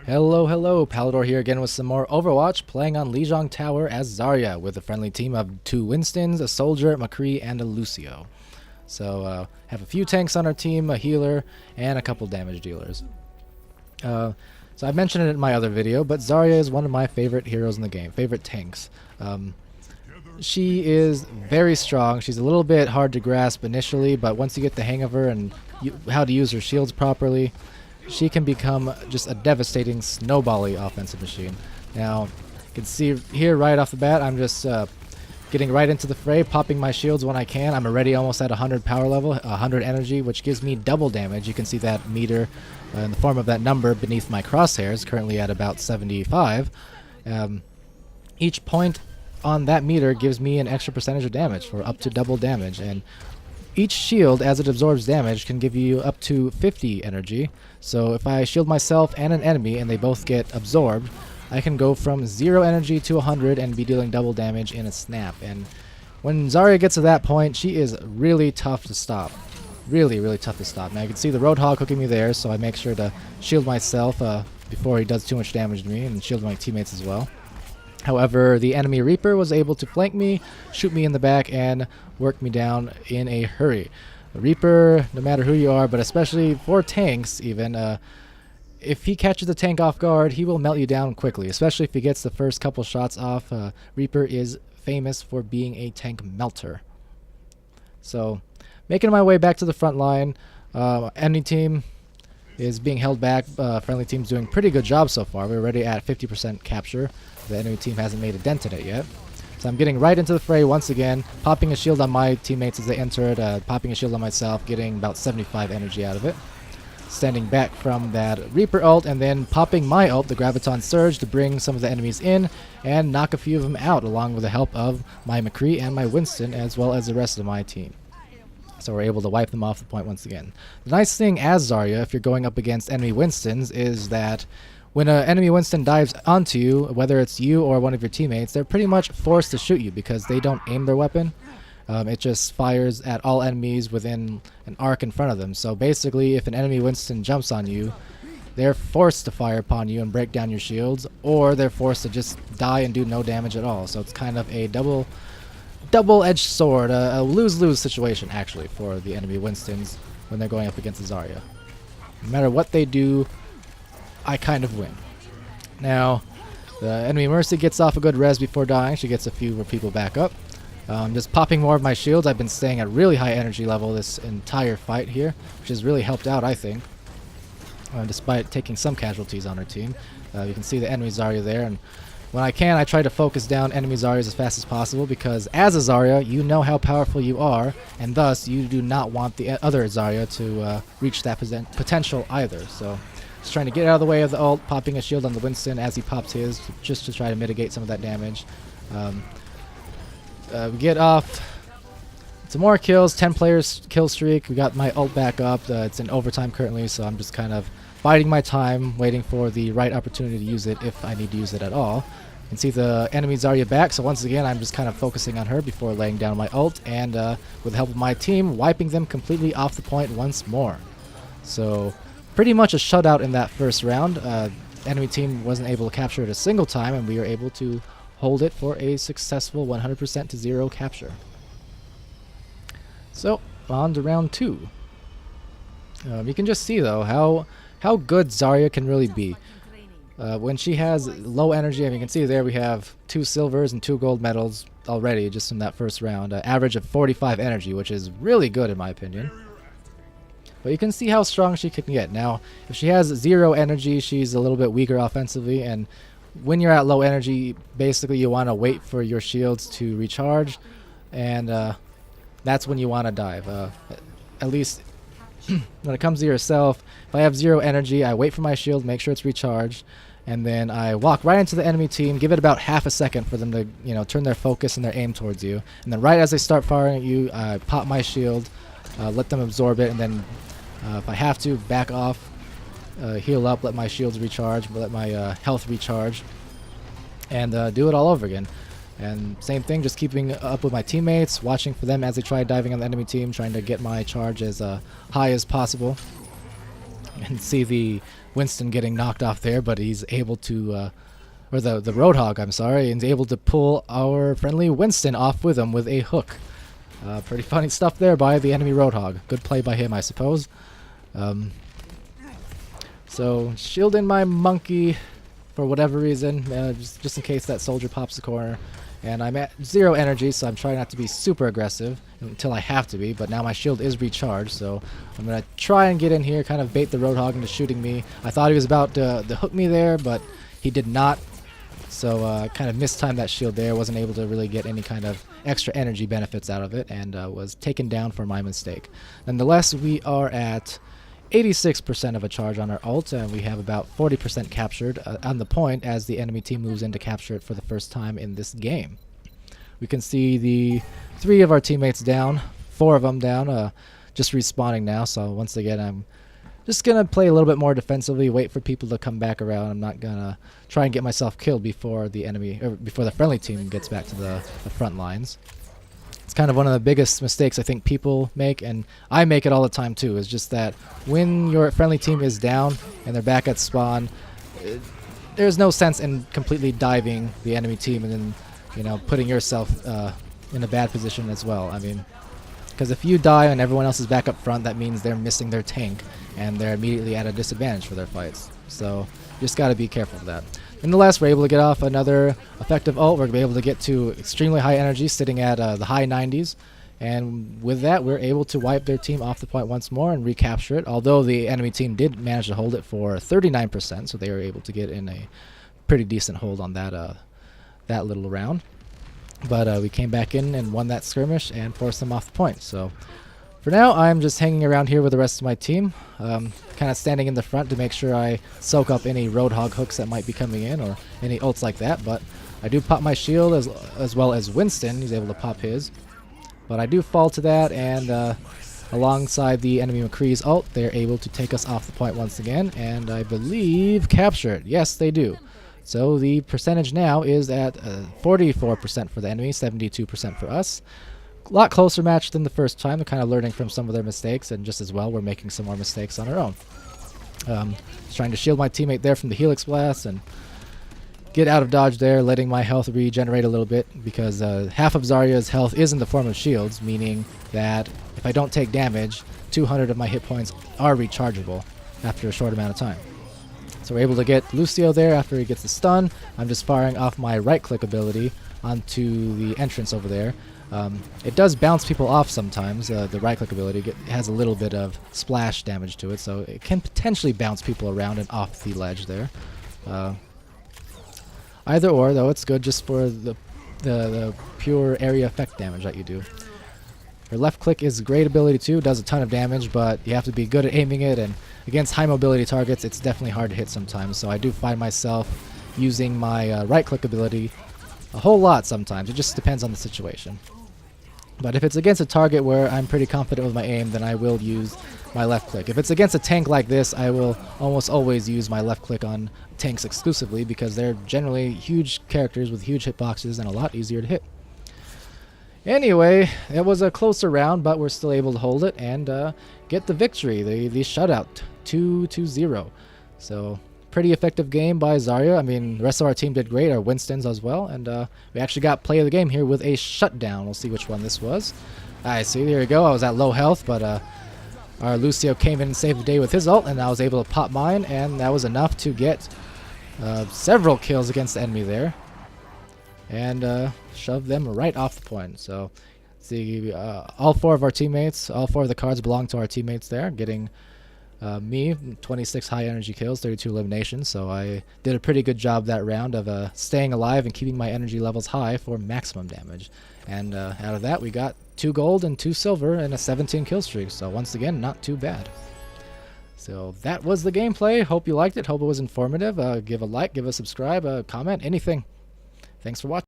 Hello, hello, Palador here again with some more Overwatch, playing on Lijiang Tower as Zarya with a friendly team of 2 Winstons, a Soldier, McCree, and a Lucio. So, have a few tanks on our team, a healer, and a couple damage dealers. So I mentioned it in my other video, but Zarya is one of my favorite heroes in the game, favorite tanks. She is very strong. She's a little bit hard to grasp initially, but once you get the hang of her and how to use her shields properly, she can become just a devastating snowball-y offensive machine. Now, you can see here right off the bat, I'm just getting right into the fray, popping my shields when I can. I'm already almost at 100 power level, 100 energy, which gives me double damage. You can see that meter in the form of that number beneath my crosshairs, currently at about 75. Each point on that meter gives me an extra percentage of damage for up to double damage, and each shield, as it absorbs damage, can give you up to 50 energy. So if I shield myself and an enemy and they both get absorbed, I can go from 0 energy to 100 and be dealing double damage in a snap. And when Zarya gets to that point, she is really tough to stop. Really, really tough to stop. Now you can see the Roadhog hooking me there, so I make sure to shield myself before he does too much damage to me, and shield my teammates as well. However, the enemy Reaper was able to flank me, shoot me in the back, and work me down in a hurry. The Reaper, no matter who you are, but especially for tanks even, if he catches the tank off guard, he will melt you down quickly, especially if he gets the first couple shots off. Reaper is famous for being a tank melter. So, making my way back to the front line, enemy team is being held back. Friendly team's doing a pretty good job so far. We're already at 50% capture. The enemy team hasn't made a dent in it yet. So I'm getting right into the fray once again, popping a shield on my teammates as they enter it, popping a shield on myself, getting about 75 energy out of it. Standing back from that Reaper ult, and then popping my ult, the Graviton Surge, to bring some of the enemies in and knock a few of them out, along with the help of my McCree and my Winston, as well as the rest of my team. So we're able to wipe them off the point once again. The nice thing as Zarya, if you're going up against enemy Winstons, is that when an enemy Winston dives onto you, whether it's you or one of your teammates, they're pretty much forced to shoot you because they don't aim their weapon. It just fires at all enemies within an arc in front of them. So basically, if an enemy Winston jumps on you, they're forced to fire upon you and break down your shields, or they're forced to just die and do no damage at all. So it's kind of a double-edged sword, a lose-lose situation actually for the enemy Winstons when they're going up against the Zarya. No matter what they do, I kind of win. Now, the enemy Mercy gets off a good res before dying. She gets a few people back up. Just popping more of my shields. I've been staying at really high energy level this entire fight here, which has really helped out, I think, despite taking some casualties on our team. You can see the enemy Zarya there, and when I can, I try to focus down enemy Zaryas as fast as possible, because as a Zarya, you know how powerful you are, and thus you do not want the other Zarya to reach that potential either. So just trying to get out of the way of the ult, popping a shield on the Winston as he pops his, just to try to mitigate some of that damage. We get off some more kills, 10 players kill streak. We got my ult back up. It's in overtime currently, so I'm just kind of biding my time, waiting for the right opportunity to use it if I need to use it at all. You can see the enemy Zarya back, so once again I'm just kind of focusing on her before laying down my ult, and with the help of my team, wiping them completely off the point once more. So pretty much a shutout in that first round. Enemy team wasn't able to capture it a single time, and we were able to hold it for a successful 100% to 0 capture. So, on to round 2. You can just see though how good Zarya can really be. When she has low energy, I mean, you can see there we have 2 silvers and 2 gold medals already just in that first round. Average of 45 energy, which is really good in my opinion. But you can see how strong she can get. Now, if she has 0 energy, she's a little bit weaker offensively, and when you're at low energy, basically you want to wait for your shields to recharge, and that's when you want to dive. At least when it comes to yourself, if I have 0 energy, I wait for my shield, make sure it's recharged, and then I walk right into the enemy team, give it about half a second for them to, turn their focus and their aim towards you, and then right as they start firing at you, I pop my shield, let them absorb it, and then if I have to, back off, heal up, let my shields recharge, let my health recharge, and do it all over again. And same thing, just keeping up with my teammates, watching for them as they try diving on the enemy team, trying to get my charge as high as possible. and see the Winston getting knocked off there, but he's able to, or the Roadhog, I'm sorry, and he's able to pull our friendly Winston off with him with a hook. Pretty funny stuff there by the enemy Roadhog. Good play by him, I suppose. So shielding my monkey for whatever reason, just in case that soldier pops the corner. And I'm at 0 energy, so I'm trying not to be super aggressive until I have to be, but now my shield is recharged, so I'm going to try and get in here, kind of bait the Roadhog into shooting me. I thought he was about to hook me there, but he did not, so kind of mistimed that shield there, wasn't able to really get any kind of extra energy benefits out of it, and was taken down for my mistake. Nonetheless, we are at 86% of a charge on our ult, and we have about 40% captured on the point as the enemy team moves in to capture it for the first time in this game. We can see the 3 of our teammates down, 4 of them down, just respawning now, so once again I'm just going to play a little bit more defensively, wait for people to come back around. I'm not going to try and get myself killed before the enemy, or before the friendly team gets back to the front lines. It's kind of one of the biggest mistakes I think people make, and I make it all the time too, is just that when your friendly team is down and they're back at spawn, there's no sense in completely diving the enemy team and then, you know, putting yourself in a bad position as well. I mean, because if you die and everyone else is back up front, that means they're missing their tank and they're immediately at a disadvantage for their fights. So you just got to be careful of that. Nonetheless, we're able to get off another effective ult. We're going to be able to get to extremely high energy, sitting at the high 90s. And with that, we're able to wipe their team off the point once more and recapture it. Although the enemy team did manage to hold it for 39%, so they were able to get in a pretty decent hold on that that little round. But we came back in and won that skirmish and forced them off the point. So for now, I'm just hanging around here with the rest of my team, kind of standing in the front to make sure I soak up any Roadhog hooks that might be coming in or any ults like that. But I do pop my shield as well as Winston. He's able to pop his. But I do fall to that, and alongside the enemy McCree's ult, they're able to take us off the point once again, and I believe capture it. Yes, they do. So the percentage now is at 44% for the enemy, 72% for us. A lot closer match than the first time. They're kind of learning from some of their mistakes, and just as well, we're making some more mistakes on our own. Trying to shield my teammate there from the Helix Blast and get out of dodge there, letting my health regenerate a little bit, because half of Zarya's health is in the form of shields, meaning that if I don't take damage, 200 of my hit points are rechargeable after a short amount of time. So we're able to get Lucio there after he gets the stun. I'm just firing off my right-click ability onto the entrance over there. It does bounce people off sometimes. The right-click ability has a little bit of splash damage to it, so it can potentially bounce people around and off the ledge there. Either or, though, it's good just for the pure area effect damage that you do. Your left click is a great ability too, does a ton of damage, but you have to be good at aiming it, and against high mobility targets it's definitely hard to hit sometimes, so I do find myself using my right click ability a whole lot sometimes. It just depends on the situation. But if it's against a target where I'm pretty confident with my aim, then I will use my left click. If it's against a tank like this, I will almost always use my left click on tanks exclusively, because they're generally huge characters with huge hitboxes and a lot easier to hit. Anyway, it was a closer round, but we're still able to hold it and get the victory, the shutout, 2-0. So pretty effective game by Zarya. I mean, the rest of our team did great, our Winstons as well, and we actually got play of the game here with a shutdown. We'll see which one this was. I see, there you go. I was at low health, but our Lucio came in and saved the day with his ult, and I was able to pop mine, and that was enough to get several kills against the enemy there, and shove them right off the point. So see, all 4 of our teammates, all 4 of the cards belong to our teammates there, getting me 26 high energy kills, 32 eliminations. So I did a pretty good job that round of staying alive and keeping my energy levels high for maximum damage. And out of that we got 2 gold and 2 silver and a 17 kill streak. So once again, not too bad. So that was the gameplay. Hope you liked it. Hope it was informative. Give a like, give a subscribe, comment, anything. Thanks for watching.